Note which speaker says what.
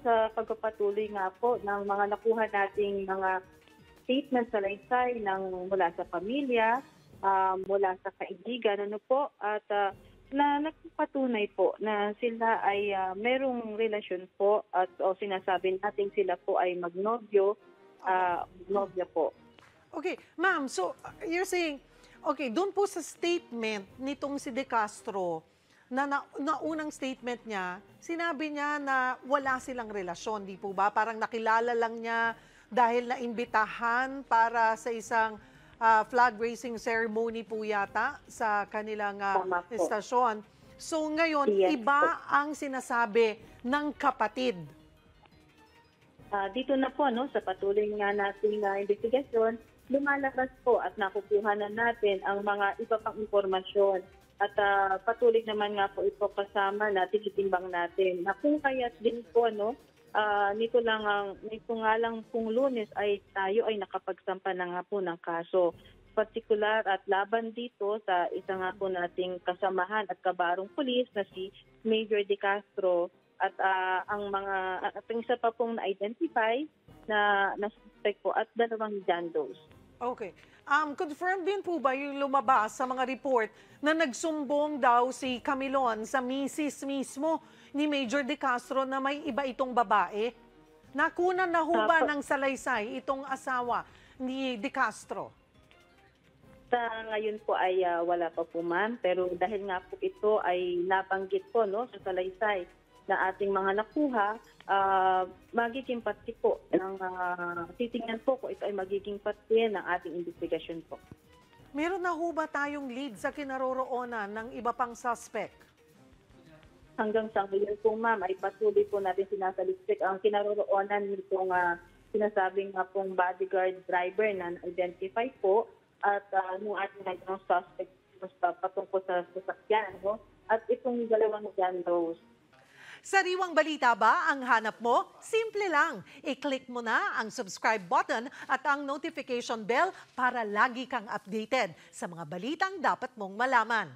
Speaker 1: sa pagpapatuloy nga po ng mga nakuha nating mga statement sa laysay mula sa pamilya, mula sa kaibigan, ano po, at na nagpapatunay po na sila ay merong relasyon po at sinasabi natin sila po ay magnobyo, nobya po.
Speaker 2: Okay, ma'am, so you're saying, okay, doon po sa statement nitong si De Castro, na unang statement niya, sinabi niya na wala silang relasyon, di po ba? Parang nakilala lang niya dahil naimbitahan para sa isang flag raising ceremony po yata sa kanilang estasyon. So ngayon,
Speaker 1: Yes,
Speaker 2: iba ang sinasabi ng kapatid.
Speaker 1: Dito na po, no, sa patuloy nga nating investigasyon, lumalabas po at nakukuha na natin ang mga iba pang impormasyon. At patuloy naman nga po ito kasama na tinitimbang natin. Na kung kaya't din po, no, nito nga lang pong Lunes ay tayo ay nakapagsampa na nga po ng kaso. Partikular at laban dito sa isa nga po nating kasamahan at kabarong pulis na si Major De Castro. At ang isa pa pong na-identify na suspect po at dalawang John Does.
Speaker 2: Okay. Confirm din po ba yung lumabas sa mga report na nagsumbong daw si Camilon sa misis mismo ni Major De Castro na may iba itong babae? Nakunan na ho ba ng salaysay itong asawa ni De Castro?
Speaker 1: Sa ngayon po ay wala pa po, ma'am. Pero dahil nga po ito ay nabanggit po, no, sa salaysay na ating mga nakuha, magiging parte po ng titingnan po kung ito ay magiging parte ng ating investigasyon po.
Speaker 2: Meron na ho ba tayong lead sa kinaroroonan ng iba pang suspect?
Speaker 1: Hanggang sa ngayon po, ma'am, ay patuloy po natin sinasaliksik ang kinaroroonan nitong sinasabing pong bodyguard driver na identify po at nung ating naging suspect patungkol sa sasakyan, no? At itong dalawang John Does.
Speaker 2: Sariwang balita ba ang hanap mo? Simple lang. I-click mo na ang subscribe button at ang notification bell para lagi kang updated sa mga balitang dapat mong malaman.